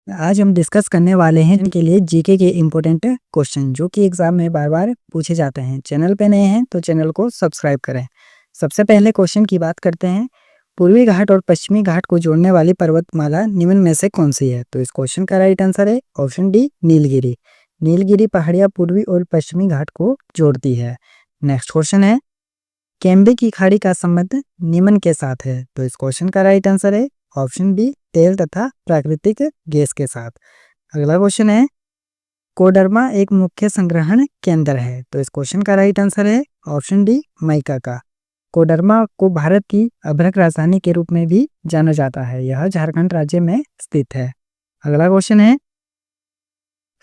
आज हम डिस्कस करने वाले हैं इनके लिए जीके के इम्पोर्टेंट क्वेश्चन जो कि एग्जाम में बार बार पूछे जाते हैं। चैनल पे नए हैं तो चैनल को सब्सक्राइब करें। सबसे पहले क्वेश्चन की बात करते हैं। पूर्वी घाट और पश्चिमी घाट को जोड़ने वाली पर्वतमाला निम्न में से कौन सी है? तो इस क्वेश्चन का राइट आंसर है ऑप्शन डी, नीलगिरी। नीलगिरी पहाड़ियाँ पूर्वी और पश्चिमी घाट को जोड़ती है। नेक्स्ट क्वेश्चन है, केम्बे की खाड़ी का संबंध निम्न के साथ है? तो इस क्वेश्चन का राइट आंसर है ऑप्शन बी, तेल तथा प्राकृतिक गैस के साथ। अगला क्वेश्चन है, कोडरमा एक मुख्य संग्रहण केंद्र है? तो इस क्वेश्चन का राइट आंसर है ऑप्शन डी, मैका का। कोडरमा को भारत की अभ्रक राजधानी के रूप में भी जाना जाता है। यह झारखंड राज्य में स्थित है। अगला क्वेश्चन है,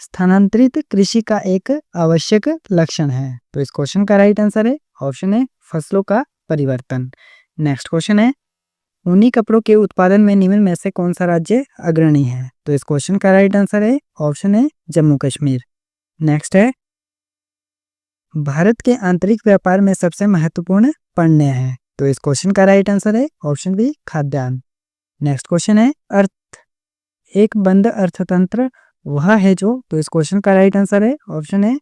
स्थानांतरित कृषि का एक आवश्यक लक्षण है? तो इस क्वेश्चन का राइट आंसर है ऑप्शन है फसलों का परिवर्तन। नेक्स्ट क्वेश्चन है, ऊनी कपड़ों के उत्पादन में निम्न में से कौन सा राज्य अग्रणी है? तो इस क्वेश्चन का राइट आंसर है ऑप्शन है जम्मू कश्मीर। नेक्स्ट है, भारत के आंतरिक व्यापार में सबसे महत्वपूर्ण पण्य है? तो इस क्वेश्चन का राइट आंसर है ऑप्शन बी, खाद्यान्न। नेक्स्ट क्वेश्चन है, अर्थ एक बंद अर्थतंत्र वह है जो? तो इस क्वेश्चन का राइट आंसर है ऑप्शन है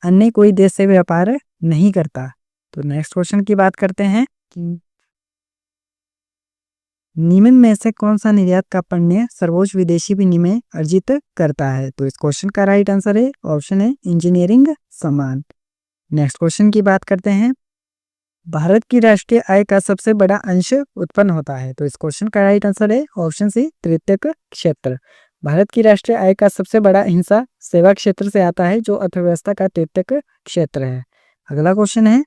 अन्य कोई देश से व्यापार नहीं करता। तो नेक्स्ट क्वेश्चन की बात करते हैं कि निम्न में से कौन सा निर्यात का पण्य सर्वोच्च विदेशी विनिमय अर्जित करता है? तो इस क्वेश्चन का राइट आंसर है ऑप्शन है इंजीनियरिंग सामान। नेक्स्ट क्वेश्चन की बात करते हैं, भारत की राष्ट्रीय आय का सबसे बड़ा अंश उत्पन्न होता है? तो इस क्वेश्चन का राइट आंसर है ऑप्शन सी, तृतीयक क्षेत्र। भारत की राष्ट्रीय आय का सबसे बड़ा हिस्सा सेवा क्षेत्र से आता है जो अर्थव्यवस्था का तृतीयक क्षेत्र है। अगला क्वेश्चन है,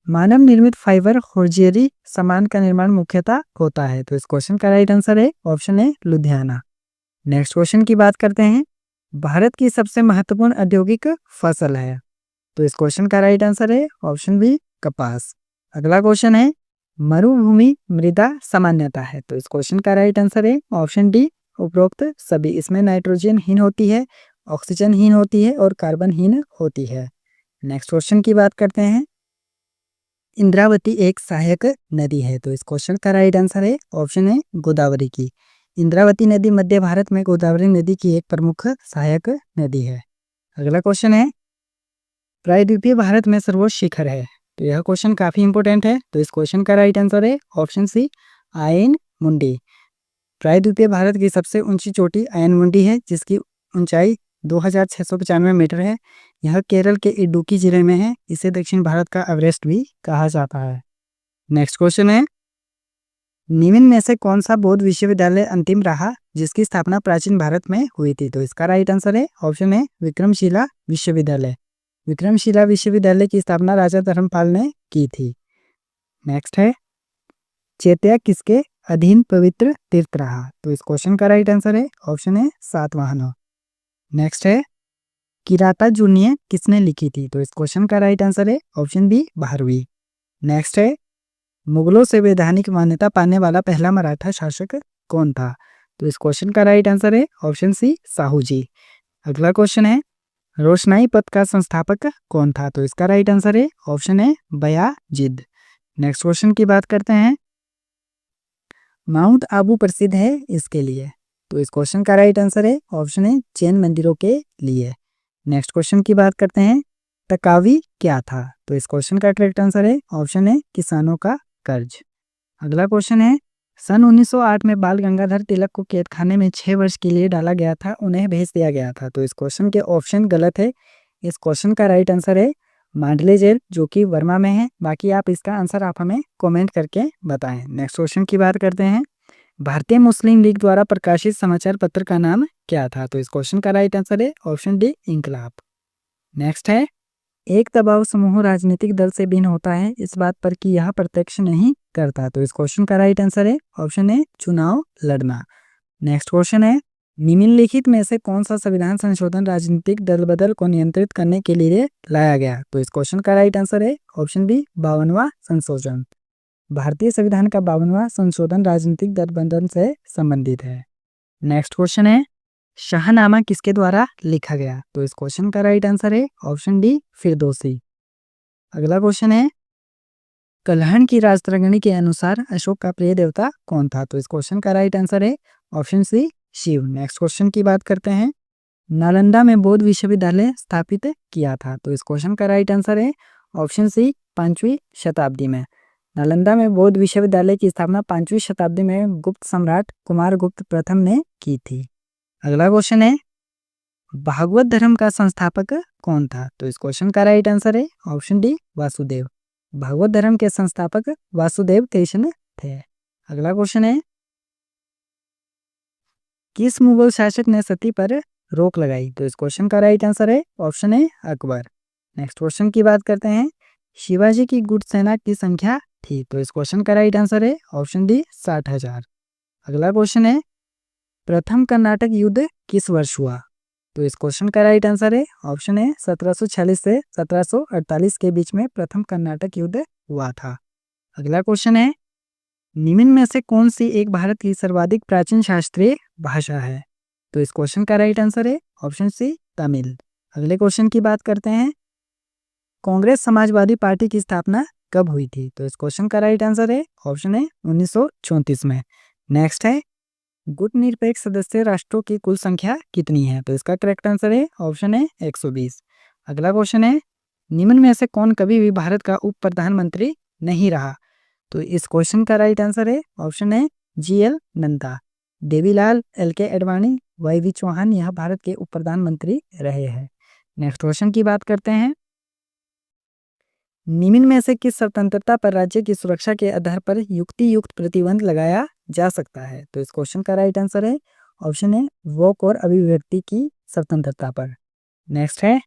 मानव निर्मित फाइबर होजियरी सामान का निर्माण मुख्यतः होता है? तो इस क्वेश्चन का राइट आंसर है ऑप्शन है लुधियाना। नेक्स्ट क्वेश्चन की बात करते हैं, भारत की सबसे महत्वपूर्ण औद्योगिक फसल है? तो इस क्वेश्चन का राइट आंसर है ऑप्शन बी, कपास। अगला क्वेश्चन है, मरुभूमि मृदा सामान्यता है? तो इस क्वेश्चन का राइट आंसर है ऑप्शन डी, उपरोक्त सभी। इसमें नाइट्रोजन हीन होती है, ऑक्सीजन हीन होती है और कार्बन हीन होती है। नेक्स्ट क्वेश्चन की बात करते हैं, इंद्रावती एक सहायक नदी है? तो इस क्वेश्चन का राइट आंसर है ऑप्शन है गोदावरी की। इंद्रावती नदी मध्य भारत में गोदावरी नदी की एक प्रमुख सहायक नदी है। अगला क्वेश्चन है, प्रायद्वीपीय भारत में सर्वोच्च शिखर है? तो यह क्वेश्चन काफी इंपॉर्टेंट है। तो इस क्वेश्चन का राइट आंसर है ऑप्शन सी, आयन मुंडी। प्रायद्वीपीय भारत की सबसे ऊंची चोटी आयन मुंडी है जिसकी ऊंचाई 2695 मीटर है। यह केरल के इडुक्की जिले में है। इसे दक्षिण भारत का एवरेस्ट भी कहा जाता है। नेक्स्ट क्वेश्चन है, निम्न में से कौन सा बौद्ध विश्वविद्यालय अंतिम रहा जिसकी स्थापना प्राचीन भारत में हुई थी? तो इसका राइट आंसर है ऑप्शन है विक्रमशिला विश्वविद्यालय। विक्रमशिला विश्वविद्यालय की स्थापना राजा धर्मपाल ने की थी। नेक्स्ट है, चैत्या किसके अधीन पवित्र तीर्थ रहा? तो इस क्वेश्चन का राइट आंसर है ऑप्शन है सातवाहनों। नेक्स्ट है, किराता जूनियर किसने लिखी थी? तो इस क्वेश्चन का राइट आंसर है ऑप्शन बी, भारवी। नेक्स्ट है, मुगलों से वैधानिक मान्यता पाने वाला पहला मराठा शासक कौन था? तो इस क्वेश्चन का राइट आंसर है ऑप्शन सी, साहू जी। अगला क्वेश्चन है, रोशनाई पथ का संस्थापक कौन था? तो इसका राइट आंसर है ऑप्शन है बयाजिद। नेक्स्ट क्वेश्चन की बात करते हैं, माउंट आबू प्रसिद्ध है इसके लिए? तो इस क्वेश्चन का राइट आंसर है ऑप्शन है जैन मंदिरों के लिए। नेक्स्ट क्वेश्चन की बात करते हैं, तकावी क्या था? तो इस क्वेश्चन का करेक्ट आंसर है ऑप्शन है किसानों का कर्ज। अगला क्वेश्चन है, सन 1908 में बाल गंगाधर तिलक को कैद खाने में 6 वर्ष के लिए डाला गया था, उन्हें भेज दिया गया था। तो इस क्वेश्चन के ऑप्शन गलत है। इस क्वेश्चन का राइट आंसर है मांडले जेल जो कि वर्मा में है। बाकी आप इसका आंसर आप हमें कमेंट करके बताएं। नेक्स्ट क्वेश्चन की बात करते हैं, भारतीय मुस्लिम लीग द्वारा प्रकाशित समाचार पत्र का नाम क्या था? तो इस क्वेश्चन का राइट आंसर है ऑप्शन डी, इंकलाब। नेक्स्ट है, एक दबाव समूह राजनीतिक दल से भिन्न होता है इस बात पर कि यह प्रत्यक्ष नहीं करता। तो इस क्वेश्चन का राइट आंसर है ऑप्शन है चुनाव लड़ना। नेक्स्ट क्वेश्चन है, निम्नलिखित में से कौन सा संविधान संशोधन राजनीतिक दल बदल को नियंत्रित करने के लिए लाया गया? तो इस क्वेश्चन का राइट आंसर है ऑप्शन बी, 52वां संशोधन। भारतीय संविधान का 52वां संशोधन राजनीतिक दल बदल से संबंधित है। नेक्स्ट क्वेश्चन है, शाहनामा किसके द्वारा लिखा गया? तो इस क्वेश्चन का राइट आंसर है ऑप्शन डी, फिरदौसी। अगला क्वेश्चन है, कल्हण की राजतरंगिणी के अनुसार अशोक का प्रिय देवता कौन था? तो इस क्वेश्चन का राइट आंसर है option C, Shiva. Next question की बात करते हैं, नालंदा में बौद्ध विश्वविद्यालय स्थापित किया था। तो इस क्वेश्चन का राइट आंसर है ऑप्शन सी 5वीं शताब्दी में। नालंदा में बौद्ध विश्वविद्यालय की स्थापना 5वीं शताब्दी में गुप्त सम्राट कुमारगुप्त प्रथम ने की थी। अगला क्वेश्चन है, भागवत धर्म का संस्थापक कौन था? तो इस क्वेश्चन का राइट आंसर है ऑप्शन डी वासुदेव। भागवत धर्म के संस्थापक वासुदेव कृष्ण थे। अगला क्वेश्चन है, किस मुगल शासक ने सती पर रोक लगाई? तो इस क्वेश्चन का राइट आंसर है option A Akbar. Next question की बात करते हैं, शिवाजी की गुप्त सेना की संख्या थी। तो इस क्वेश्चन का राइट आंसर है ऑप्शन डी 60,000। अगला क्वेश्चन है, प्रथम कर्नाटक युद्ध किस वर्ष हुआ? तो इस क्वेश्चन का राइट आंसर है ऑप्शन ए 1746 से 1748 के बीच में प्रथम कर्नाटक युद्ध हुआ था। अगला क्वेश्चन है, निम्न में से कौन सी एक भारत की सर्वाधिक प्राचीन शास्त्रीय भाषा है? तो इस क्वेश्चन का राइट आंसर है ऑप्शन सी तमिल। अगले क्वेश्चन की बात करते हैं, कांग्रेस समाजवादी पार्टी की स्थापना कब हुई थी? तो इस क्वेश्चन का राइट आंसर है ऑप्शन है 1934 में। नेक्स्ट है, गुटनिरपेक्ष सदस्य राष्ट्रों की कुल संख्या कितनी है? तो इसका करेक्ट आंसर है ऑप्शन है 120। अगला क्वेश्चन है, निम्न में से कौन कभी भी भारत का उप प्रधानमंत्री नहीं रहा? तो इस क्वेश्चन का राइट आंसर है ऑप्शन है GL Nanda. Devilal, LK Advani, YV Chauhan यह भारत के उप प्रधानमंत्री रहे हैं। नेक्स्ट क्वेश्चन की बात करते हैं, निम्न में से किस स्वतंत्रता पर राज्य की सुरक्षा के आधार पर युक्ति युक्त प्रतिबंध लगाया जा सकता है? तो इस क्वेश्चन का राइट आंसर है ऑप्शन है वोक और अभिव्यक्ति की स्वतंत्रता पर। नेक्स्ट है,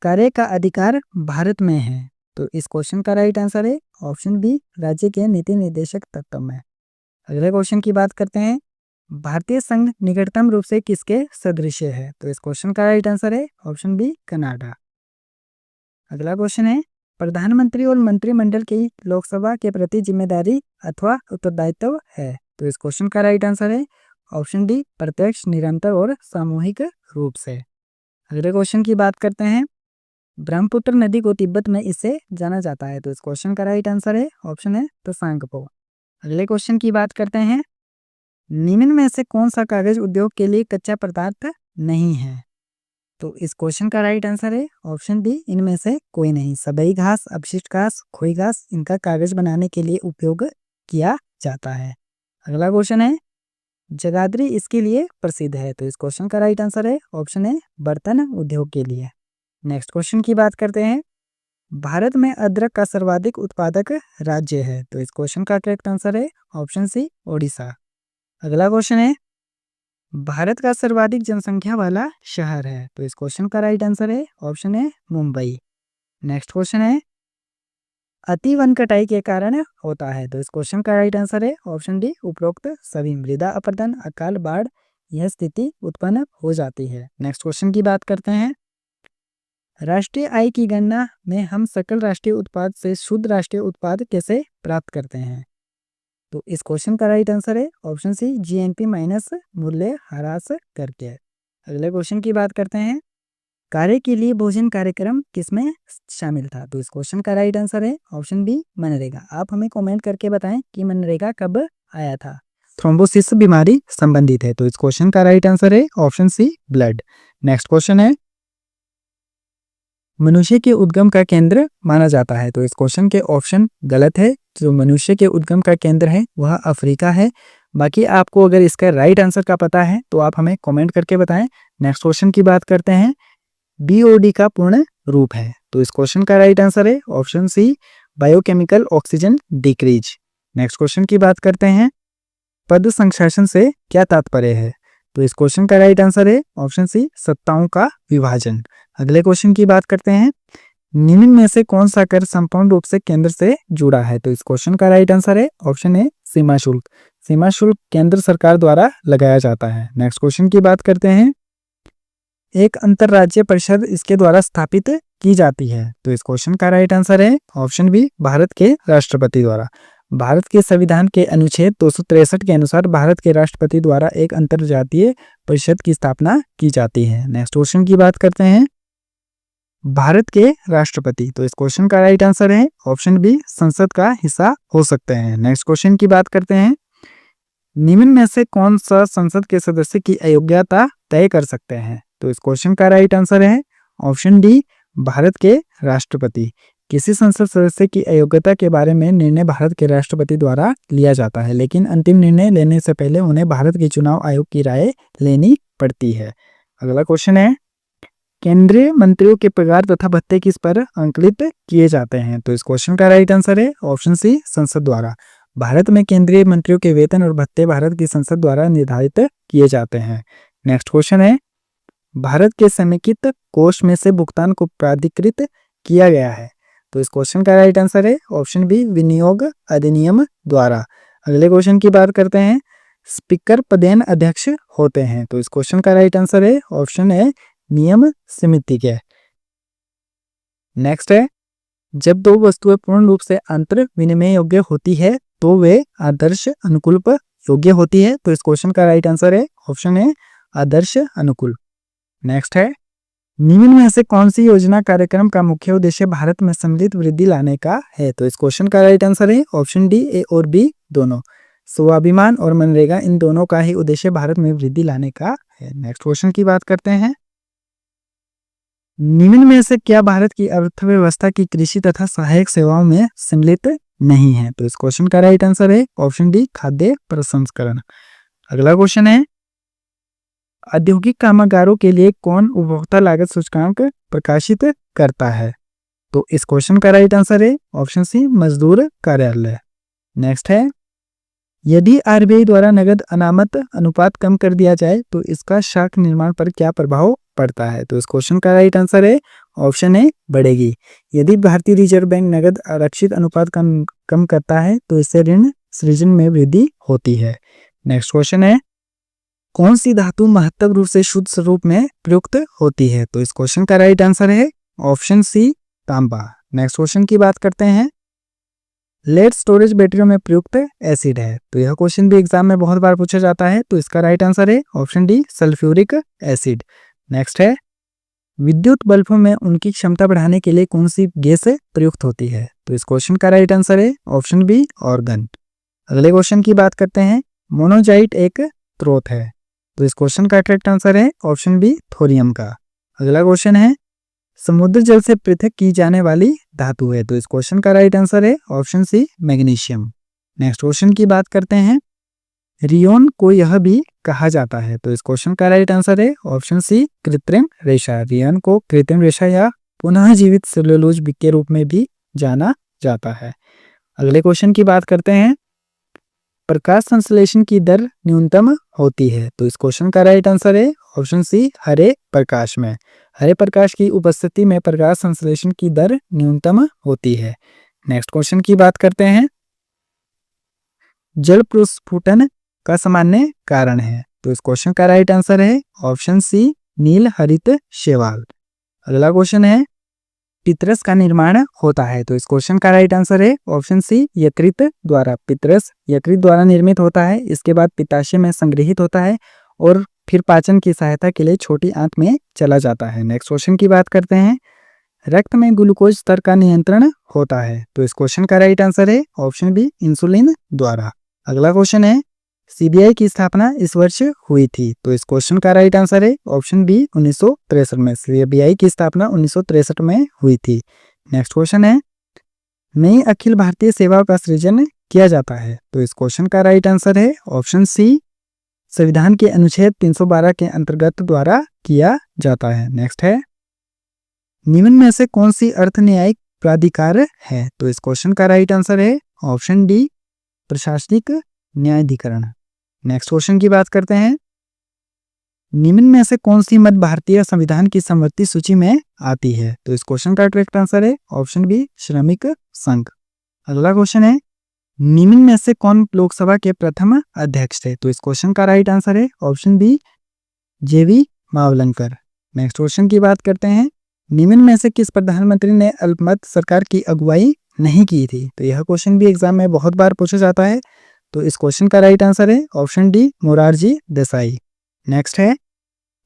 कार्य का अधिकार भारत में है। तो इस क्वेश्चन का राइट आंसर है ऑप्शन बी राज्य के नीति निर्देशक तत्व में। अगले क्वेश्चन की बात करते हैं, भारतीय संघ निकटतम रूप से किसके सदृश है? तो इस क्वेश्चन का राइट आंसर है ऑप्शन बी कनाडा। अगला क्वेश्चन है, प्रधानमंत्री और मंत्रिमंडल की लोकसभा के प्रति जिम्मेदारी अथवा उत्तरदायित्व है। तो इस क्वेश्चन का राइट आंसर है ऑप्शन डी प्रत्यक्ष, निरंतर और सामूहिक रूप से। अगले क्वेश्चन की बात करते हैं, ब्रह्मपुत्र नदी को तिब्बत में इससे जाना जाता है। तो इस क्वेश्चन का राइट आंसर है ऑप्शन है त्सांगपो। अगले क्वेश्चन की बात करते हैं, निम्न में से कौन सा कागज उद्योग के लिए कच्चा पदार्थ नहीं है? तो इस क्वेश्चन का राइट आंसर है ऑप्शन डी इनमें से कोई नहीं। सबई घास, अपशिष्ट घास, खोई घास इनका कागज बनाने के लिए उपयोग किया जाता है। अगला क्वेश्चन है, जगाधरी इसके लिए प्रसिद्ध है। तो इस क्वेश्चन का राइट आंसर है ऑप्शन है बर्तन उद्योग के लिए। नेक्स्ट क्वेश्चन की बात करते हैं, भारत में अदरक का सर्वाधिक उत्पादक राज्य है। तो इस क्वेश्चन का करेक्ट आंसर है ऑप्शन सी ओडिशा। अगला क्वेश्चन है, भारत का सर्वाधिक जनसंख्या वाला शहर है। तो इस क्वेश्चन का राइट आंसर है ऑप्शन है मुंबई। नेक्स्ट क्वेश्चन है, अति वन कटाई के कारण होता है। तो इस क्वेश्चन का राइट आंसर है ऑप्शन डी उपरोक्त सभी। मृदा अपरदन, अकाल, बाढ़ यह स्थिति उत्पन्न हो जाती है। नेक्स्ट क्वेश्चन की बात करते हैं, राष्ट्रीय आय की गणना में हम सकल राष्ट्रीय उत्पाद से शुद्ध राष्ट्रीय उत्पाद कैसे प्राप्त करते हैं? तो इस क्वेश्चन का राइट आंसर है ऑप्शन सी GNP माइनस मूल्य ह्रास करके। अगले क्वेश्चन की बात करते हैं, कार्य के लिए भोजन कार्यक्रम किसमें शामिल था? तो इस क्वेश्चन का राइट आंसर है ऑप्शन बी मनरेगा। आप हमें कमेंट करके बताएं कि मनरेगा कब आया था। थ्रोम्बोसिस बीमारी संबंधित है। तो इस क्वेश्चन का राइट आंसर है option C blood. Next question है, मनुष्य के उद्गम का केंद्र माना जाता है। तो इस क्वेश्चन के ऑप्शन गलत है। जो मनुष्य के उद्गम का केंद्र है वह अफ्रीका है। बाकी आपको अगर इसका राइट आंसर का पता है तो आप हमें कमेंट करके बताएं। नेक्स्ट क्वेश्चन की बात करते हैं, BOD का पूर्ण रूप है। तो इस क्वेश्चन का राइट आंसर है option C biochemical oxygen decrease. Next question की बात करते हैं, पद संशासन से क्या तात्पर्य है? तो इस क्वेश्चन का राइट आंसर है ऑप्शन सी सत्ताओं का विभाजन। अगले क्वेश्चन की बात करते हैं, निम्न में से कौन सा कर संपूर्ण रूप से केंद्र से जुड़ा है? तो इस क्वेश्चन का राइट आंसर है ऑप्शन ए सीमा शुल्क। सीमा शुल्क केंद्र सरकार द्वारा लगाया जाता है। नेक्स्ट क्वेश्चन की बात करते हैं, एक अंतरराज्य परिषद इसके द्वारा स्थापित की जाती है। तो इस क्वेश्चन का राइट आंसर है ऑप्शन बी भारत के राष्ट्रपति द्वारा। भारत के संविधान के अनुच्छेद 263 के अनुसार भारत के राष्ट्रपति द्वारा एक अंतरजातीय परिषद की स्थापना की जाती है। नेक्स्ट क्वेश्चन की बात करते हैं, भारत के राष्ट्रपति। तो इस क्वेश्चन का राइट आंसर है ऑप्शन बी संसद का हिस्सा हो सकते हैं। नेक्स्ट क्वेश्चन की बात करते हैं, निम्न में से कौन सा संसद के सदस्य की अयोग्यता तय कर सकते हैं? तो इस क्वेश्चन का राइट आंसर है ऑप्शन डी, भारत के राष्ट्रपति। किसी संसद सदस्य की अयोग्यता के बारे में निर्णय भारत के राष्ट्रपति द्वारा लिया जाता है, लेकिन अंतिम निर्णय लेने से पहले उन्हें भारत के चुनाव आयोग की राय लेनी पड़ती है। अगला क्वेश्चन है, केंद्रीय मंत्रियों के पगार तथा भत्ते किस पर अंकलित किए जाते हैं? तो इस क्वेश्चन का राइट आंसर है ऑप्शन सी, संसद द्वारा। भारत में केंद्रीय मंत्रियों के वेतन और भत्ते भारत की संसद द्वारा निर्धारित किए जाते हैं। नेक्स्ट क्वेश्चन है, भारत के समेकित कोष में से भुगतान को प्राधिकृत किया गया है। तो इस क्वेश्चन का राइट आंसर है ऑप्शन बी, विनियोग अधिनियम द्वारा। अगले क्वेश्चन की बात करते हैं, स्पीकर पदेन अध्यक्ष होते हैं। तो इस क्वेश्चन का राइट आंसर है ऑप्शन है, नियम समिति के। नेक्स्ट है, जब दो वस्तुएं पूर्ण रूप से अंतर विनिमय योग्य होती है तो वे आदर्श अनुकूल पर योग्य होती है। तो इस क्वेश्चन का राइट आंसर है ऑप्शन है, आदर्श अनुकूल। नेक्स्ट है, निम्न में से कौन सी योजना कार्यक्रम का मुख्य उद्देश्य भारत में सम्मिलित वृद्धि लाने का है? तो इस क्वेश्चन का राइट आंसर है ऑप्शन डी, ए और बी दोनों। स्वाभिमान और मनरेगा, इन दोनों का ही उद्देश्य भारत में वृद्धि लाने का है। नेक्स्ट क्वेश्चन की बात करते हैं, निम्न में से क्या भारत की अर्थव्यवस्था की कृषि तथा सहायक सेवाओं में सम्मिलित नहीं है? तो इस क्वेश्चन का राइट आंसर है ऑप्शन डी, खाद्य प्रसंस्करण। अगला क्वेश्चन है, औद्योगिक कामगारों के लिए कौन उपभोक्ता लागत सूचकांक प्रकाशित करता है? तो इस क्वेश्चन का राइट आंसर है ऑप्शन सी, मजदूर कार्यालय। नेक्स्ट है, यदि आरबीआई द्वारा नगद अनामत अनुपात कम कर दिया जाए तो इसका शाख निर्माण पर क्या प्रभाव पड़ता है? तो इस क्वेश्चन का राइट आंसर है ऑप्शन ए, बढ़ेगी। यदि भारतीय रिजर्व बैंक नगद आरक्षित अनुपात कम करता है तो इससे ऋण सृजन में वृद्धि होती है। नेक्स्ट क्वेश्चन है, कौन सी धातु महत्तम रूप से शुद्ध स्वरूप में प्रयुक्त होती है? तो इस क्वेश्चन का राइट आंसर है ऑप्शन सी, तांबा। नेक्स्ट क्वेश्चन की बात करते हैं, लेड स्टोरेज बैटरियों में प्रयुक्त एसिड है। तो यह क्वेश्चन भी एग्जाम में बहुत बार पूछा जाता है। तो इसका राइट आंसर है option D, sulphuric acid. Next है, विद्युत बल्बों में उनकी क्षमता बढ़ाने के लिए कौन सी गैस प्रयुक्त होती है? तो इस क्वेश्चन का राइट आंसर है ऑप्शन बी, ऑर्गन। अगले क्वेश्चन की बात करते हैं, मोनोजाइट एक स्रोत है। तो इस क्वेश्चन का करेक्ट आंसर है ऑप्शन बी, थोरियम का। अगला क्वेश्चन है, समुद्र जल से पृथक की जाने वाली धातु है। तो इस क्वेश्चन का राइट आंसर है option C, magnesium. Next question की बात करते हैं, रियोन को यह भी कहा जाता है। तो इस क्वेश्चन का राइट आंसर है ऑप्शन सी, कृत्रिम रेशा। रियोन को कृत्रिम रेशा या पुनः जीवित सेलुलोज के रूप में भी जाना जाता है। अगले क्वेश्चन की बात करते हैं, प्रकाश संश्लेषण की दर न्यूनतम होती है। तो इस क्वेश्चन का राइट आंसर है ऑप्शन सी, हरे प्रकाश में। हरे प्रकाश की उपस्थिति में प्रकाश संश्लेषण की दर न्यूनतम होती है। नेक्स्ट क्वेश्चन की बात करते हैं, जल प्रस्फुटन का सामान्य कारण है। तो इस क्वेश्चन का राइट आंसर है ऑप्शन सी, नील हरित शैवाल। अगला क्वेश्चन है, पितरस का निर्माण होता है। तो इस क्वेश्चन का राइट आंसर है ऑप्शन सी, यकृत द्वारा। पितरस यकृत द्वारा निर्मित होता है, इसके बाद पित्ताशय में संग्रहित होता है और फिर पाचन की सहायता के लिए छोटी आंत में चला जाता है। नेक्स्ट क्वेश्चन की बात करते हैं, रक्त में ग्लूकोज स्तर का नियंत्रण होता है। तो इस क्वेश्चन का राइट आंसर है ऑप्शन बी, इंसुलिन द्वारा। अगला क्वेश्चन है, सीबीआई की स्थापना इस वर्ष हुई थी। तो इस क्वेश्चन का राइट आंसर है ऑप्शन बी, 1963 में। सीबीआई की स्थापना 1963 में हुई थी। नेक्स्ट क्वेश्चन है, नई अखिल भारतीय सेवाओं का सृजन किया जाता है। तो इस क्वेश्चन का राइट आंसर है ऑप्शन सी, संविधान के अनुच्छेद 312 के अंतर्गत द्वारा किया जाता है। नेक्स्ट है, निम्न में से कौन सी अर्थ न्यायिक प्राधिकार है? तो इस क्वेश्चन का राइट आंसर है ऑप्शन डी, प्रशासनिक न्यायाधिकरण। नेक्स्ट क्वेश्चन की बात करते हैं, निम्न में से कौन सी मध्य भारतीय संविधान की समवर्ती सूची में आती है? तो इस क्वेश्चन का करेक्ट आंसर है ऑप्शन बी, श्रमिक संघ। अगला क्वेश्चन है, निम्न में से कौन लोकसभा के प्रथम अध्यक्ष थे? तो इस क्वेश्चन का राइट आंसर है ऑप्शन बी, जेवी मावलंकर। नेक्स्ट क्वेश्चन की बात करते हैं, निम्न में से किस प्रधानमंत्री ने अल्पमत सरकार की अगुवाई नहीं की थी? तो यह क्वेश्चन भी एग्जाम में बहुत बार पूछा जाता है। तो इस क्वेश्चन का राइट आंसर है option D, Morarji Desai. Next है,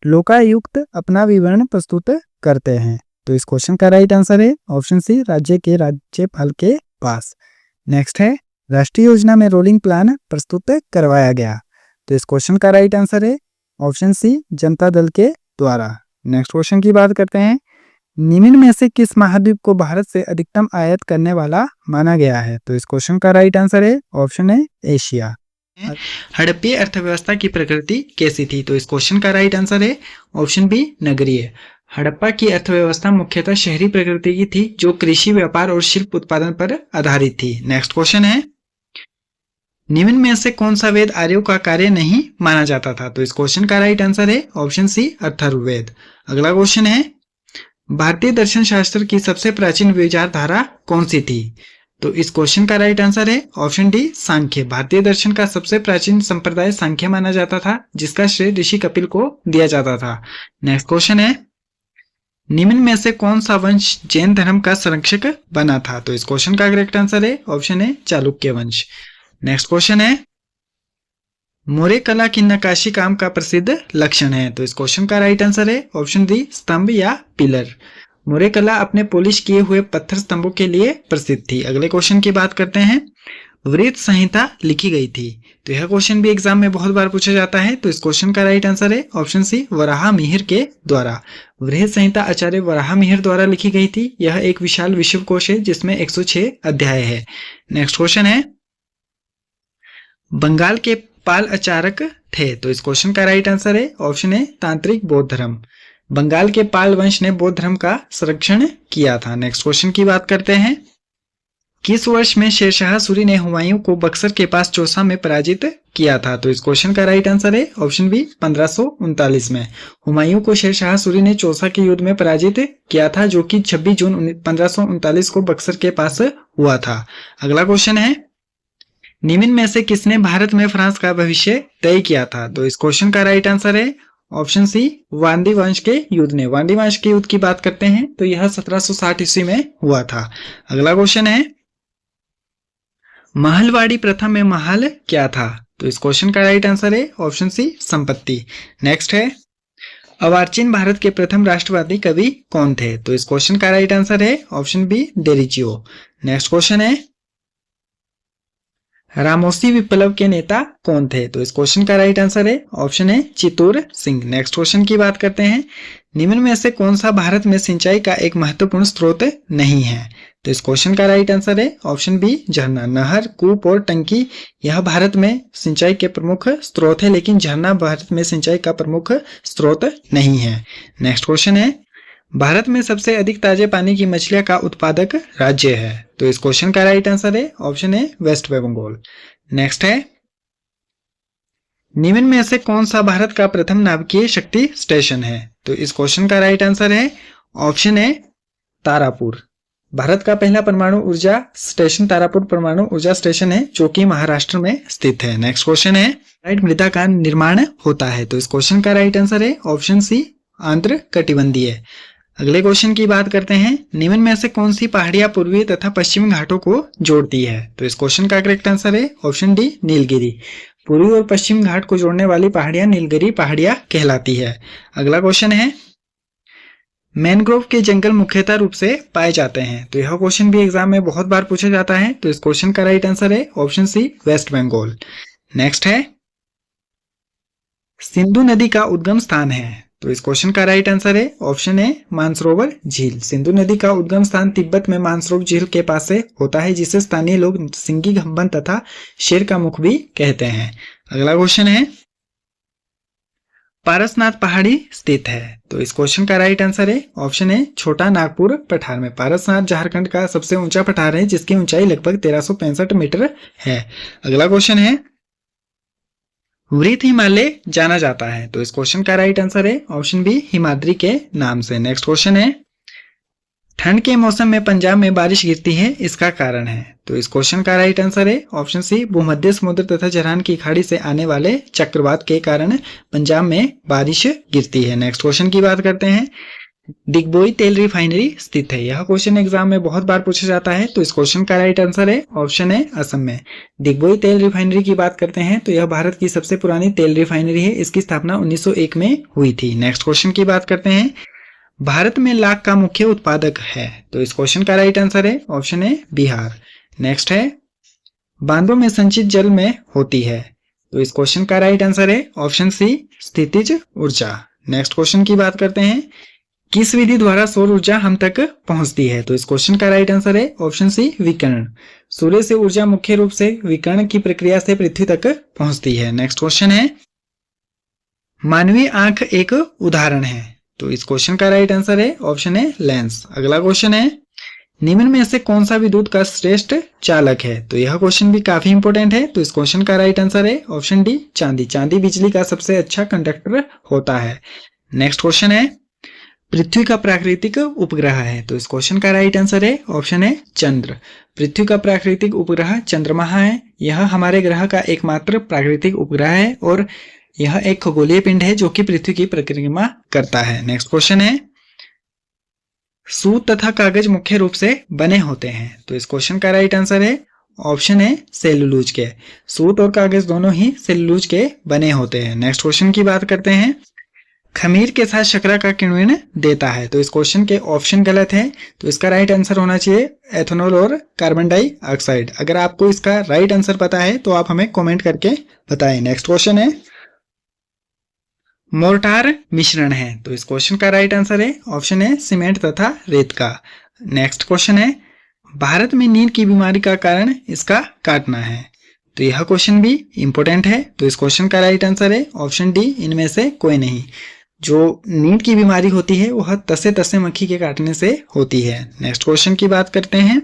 लोकायुक्त अपना विवरण प्रस्तुत करते हैं। तो इस क्वेश्चन का राइट आंसर है ऑप्शन सी, राज्य के राज्यपाल के पास। नेक्स्ट है, राष्ट्रीय योजना में रोलिंग प्लान प्रस्तुत करवाया गया? तो इस क्वेश्चन का राइट आंसर है ऑप्शन सी, जनता दल के द्वारा। नेक्स्ट क्वेश्चन की बात करते हैं, निम्न में से किस महाद्वीप को भारत से अधिकतम आयात करने वाला माना गया है? तो इस क्वेश्चन का राइट आंसर है ऑप्शन है एशिया। हड़प्पीय अर्थव्यवस्था की प्रकृति कैसी थी? तो इस क्वेश्चन का राइट आंसर है ऑप्शन बी, नगरीय। हड़प्पा की अर्थव्यवस्था मुख्यतः शहरी प्रकृति की थी, जो कृषि, व्यापार और शिल्प उत्पादन पर आधारित थी। नेक्स्ट क्वेश्चन है, निम्न में से कौन सा वेद आर्यों का कार्य नहीं माना जाता था? तो इस क्वेश्चन का राइट आंसर है ऑप्शन सी, अथर्ववेद। अगला क्वेश्चन है, भारतीय दर्शन शास्त्र की सबसे प्राचीन विचारधारा कौन सी थी? तो इस क्वेश्चन का राइट आंसर है ऑप्शन डी, सांख्य। भारतीय दर्शन का सबसे प्राचीन संप्रदाय सांख्य माना जाता था, जिसका श्रेय ऋषि कपिल को दिया जाता था। नेक्स्ट क्वेश्चन है, निम्न में से कौन सा वंश जैन धर्म का संरक्षक बना था? तो इस क्वेश्चन का करेक्ट आंसर है ऑप्शन है, चालुक्य वंश। नेक्स्ट क्वेश्चन है, मौर्य कला की नक्काशी काम का प्रसिद्ध लक्षण है? तो इस क्वेश्चन का राइट आंसर है ऑप्शन डी, स्तंभ या पिलर। मौर्य कला अपने पॉलिश किए हुए पत्थर स्तंभों के लिए प्रसिद्ध थी। अगले क्वेश्चन की बात करते हैं, वृत्त संहिता लिखी गई थी? तो यह क्वेश्चन भी एग्जाम में बहुत बार पूछा जाता है। तो इस क्वेश्चन का राइट आंसर है ऑप्शन सी, वराहमिहिर के द्वारा। वृहत संहिता आचार्य वराहमिहिर द्वारा लिखी गई थी। यह एक विशाल विश्वकोश है जिसमें 106 अध्याय है। नेक्स्ट क्वेश्चन है, बंगाल के पाल आचारक थे? तो इस क्वेश्चन का राइट आंसर है ऑप्शन ए, तांत्रिक बौद्ध धर्म। बंगाल के पाल वंश ने बौद्ध धर्म का संरक्षण किया था। नेक्स्ट क्वेश्चन की बात करते हैं, किस वर्ष में शेरशाह सूरी ने हुमायूं को बक्सर के पास चौसा में पराजित किया था? तो इस क्वेश्चन का राइट आंसर है ऑप्शन बी, 1539 में। हुमायूं को शेरशाह सूरी ने चौसा के युद्ध में पराजित किया था, जो कि 26 जून 1539 को बक्सर के पास हुआ था। अगला क्वेश्चन है, निम्न में से किसने भारत में फ्रांस का भविष्य तय किया था? तो इस क्वेश्चन का राइट आंसर है ऑप्शन सी, वांदी वंश के युद्ध ने। वांदी वंश के युद्ध की बात करते हैं तो यह 1760 ईस्वी में हुआ था। अगला क्वेश्चन है, महलवाड़ी प्रथा में महल क्या था? तो इस क्वेश्चन का राइट आंसर है ऑप्शन सी, संपत्ति। नेक्स्ट है, अर्वाचीन भारत के प्रथम राष्ट्रवादी कवि कौन थे? तो इस क्वेश्चन का राइट आंसर है ऑप्शन बी, डेरिचियो। नेक्स्ट क्वेश्चन है, रामोसी विप्लव के नेता कौन थे? तो इस क्वेश्चन का राइट आंसर है ऑप्शन है, चित्तूर सिंह। नेक्स्ट क्वेश्चन की बात करते हैं, निम्न में से कौन सा भारत में सिंचाई का एक महत्वपूर्ण स्रोत नहीं है? तो इस क्वेश्चन का राइट आंसर है ऑप्शन बी, झरना। नहर, कूप और टंकी यह भारत में सिंचाई के प्रमुख स्रोत है, लेकिन झरना भारत में सिंचाई का प्रमुख स्रोत नहीं है। नेक्स्ट क्वेश्चन है, भारत में सबसे अधिक ताजे पानी की मछलियां का उत्पादक राज्य है? तो इस क्वेश्चन का राइट आंसर है ऑप्शन है, वेस्ट बंगाल। नेक्स्ट है, निम्न में से कौन सा भारत का प्रथम नाभिकीय शक्ति स्टेशन है? तो इस क्वेश्चन का राइट आंसर है ऑप्शन है, तारापुर। भारत का पहला परमाणु ऊर्जा स्टेशन तारापुर परमाणु ऊर्जा स्टेशन है, जो कि महाराष्ट्र में स्थित है। नेक्स्ट क्वेश्चन है, राइट मृदा का निर्माण होता है? तो इस क्वेश्चन का राइट आंसर है ऑप्शन सी, आंध्र कटिबंधीय। अगले क्वेश्चन की बात करते हैं, निम्न में से कौन सी पहाड़ियां पूर्वी तथा पश्चिमी घाटों को जोड़ती है? तो इस क्वेश्चन का करेक्ट आंसर है ऑप्शन डी, नीलगिरी। पूर्वी और पश्चिम घाट को जोड़ने वाली पहाड़ियां नीलगिरी पहाड़ियां कहलाती है। अगला क्वेश्चन है, मैनग्रोव के जंगल मुख्यतः रूप से पाए जाते हैं? तो यह क्वेश्चन भी एग्जाम में बहुत बार पूछा जाता है। तो इस क्वेश्चन का राइट आंसर है option C, West Bengal. Next है, सिंधु नदी का उद्गम स्थान है? तो इस क्वेश्चन का राइट आंसर है ऑप्शन है, मानसरोवर झील। सिंधु नदी का उद्गम स्थान तिब्बत में मानसरोवर झील के पास से होता है, जिसे स्थानीय लोग सिंगी घम्बन तथा शेर का मुख भी कहते हैं। अगला क्वेश्चन है, पारसनाथ पहाड़ी स्थित है? तो इस क्वेश्चन का राइट आंसर है ऑप्शन है, छोटा नागपुर पठार में। पारसनाथ झारखंड का सबसे ऊंचा पठार है, जिसकी ऊंचाई लगभग 1365 मीटर है। अगला क्वेश्चन है, वृत्त हिमालय जाना जाता है? तो इस क्वेश्चन का राइट आंसर है ऑप्शन बी, हिमाद्री के नाम से। नेक्स्ट क्वेश्चन है, ठंड के मौसम में पंजाब में बारिश गिरती है, इसका कारण है? तो इस क्वेश्चन का राइट आंसर है ऑप्शन सी, भूमध्य समुद्र तथा झरना की खाड़ी से आने वाले चक्रवात के कारण पंजाब में बारिश गिरती है। नेक्स्ट क्वेश्चन की बात करते हैं, दिग्बोई तेल रिफाइनरी स्थित है? यह क्वेश्चन एग्जाम में बहुत बार पूछा जाता है। तो इस क्वेश्चन का राइट आंसर है ऑप्शन है, असम में। दिग्बोई तेल रिफाइनरी की बात करते हैं तो यह भारत की सबसे पुरानी तेल रिफाइनरी है। इसकी स्थापना 1901 में हुई थी। नेक्स्ट क्वेश्चन की बात करते हैं, भारत में लाख का मुख्य उत्पादक है? तो इस क्वेश्चन का राइट आंसर है ऑप्शन है, बिहार। नेक्स्ट है, बांधों में संचित जल में होती है? तो इस क्वेश्चन का राइट आंसर है ऑप्शन सी, स्थितिज ऊर्जा। नेक्स्ट क्वेश्चन की बात करते हैं, किस विधि द्वारा सौर ऊर्जा हम तक पहुंचती है? तो इस क्वेश्चन का राइट आंसर है ऑप्शन सी, विकिरण। सूर्य से ऊर्जा मुख्य रूप से विकिरण की प्रक्रिया से पृथ्वी तक पहुंचती है। नेक्स्ट क्वेश्चन है, मानवीय आंख एक उदाहरण है? तो इस क्वेश्चन का राइट आंसर है ऑप्शन है, लेंस। अगला क्वेश्चन है, निम्न में से कौन सा विद्युत का श्रेष्ठ चालक है? तो यह क्वेश्चन भी काफी इंपॉर्टेंट है। तो इस क्वेश्चन का राइट आंसर है ऑप्शन डी, चांदी। चांदी बिजली का सबसे अच्छा कंडक्टर होता है। नेक्स्ट क्वेश्चन है, पृथ्वी का प्राकृतिक उपग्रह है? तो इस क्वेश्चन का राइट आंसर है ऑप्शन है, चंद्र। पृथ्वी का प्राकृतिक उपग्रह चंद्रमा है। यह हमारे ग्रह का एकमात्र प्राकृतिक उपग्रह है और यह एक खगोलीय पिंड है जो कि पृथ्वी की परिक्रमा करता है। नेक्स्ट क्वेश्चन है, सूत तथा कागज मुख्य रूप से बने होते हैं? तो इस क्वेश्चन का राइट आंसर है ऑप्शन है, सेलुलोज के। सूत और कागज दोनों ही सेलुलोज के बने होते हैं। नेक्स्ट क्वेश्चन की बात करते हैं, खमीर के साथ शर्करा का किण्वन देता है? तो इस क्वेश्चन के ऑप्शन गलत है, तो इसका राइट आंसर होना चाहिए एथेनॉल और कार्बन डाइऑक्साइड। अगर आपको इसका राइट आंसर पता है तो आप हमें कमेंट करके बताएं। नेक्स्ट क्वेश्चन है, मोर्टार मिश्रण है? तो इस क्वेश्चन का राइट आंसर है ऑप्शन है, सीमेंट तथा रेत का। नेक्स्ट क्वेश्चन है, भारत में नींद की बीमारी का कारण इसका काटना है? तो यह क्वेश्चन भी इंपॉर्टेंट है। तो इस क्वेश्चन का राइट आंसर है ऑप्शन डी, इनमें से कोई नहीं। जो नींद की बीमारी होती है वह तसे तसे मक्खी के काटने से होती है। नेक्स्ट क्वेश्चन की बात करते हैं,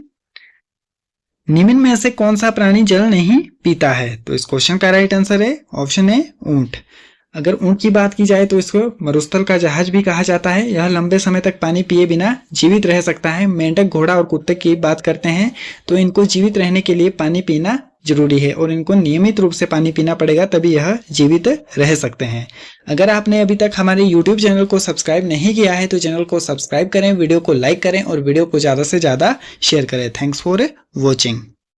निम्न में से कौन सा प्राणी जल नहीं पीता है? तो इस क्वेश्चन का राइट आंसर है ऑप्शन है, ऊंट। अगर ऊंट की बात की जाए तो इसको मरुस्थल का जहाज भी कहा जाता है। यह लंबे समय तक पानी पिए बिना जीवित रह सकता है। मेंढक, घोड़ा और कुत्ते की बात करते हैं तो इनको जीवित रहने के लिए पानी पीना जरूरी है और इनको नियमित रूप से पानी पीना पड़ेगा, तभी यह जीवित रह सकते हैं। अगर आपने अभी तक हमारे YouTube चैनल को सब्सक्राइब नहीं किया है तो चैनल को सब्सक्राइब करें, वीडियो को लाइक करें और वीडियो को ज़्यादा से ज़्यादा शेयर करें। Thanks for watching.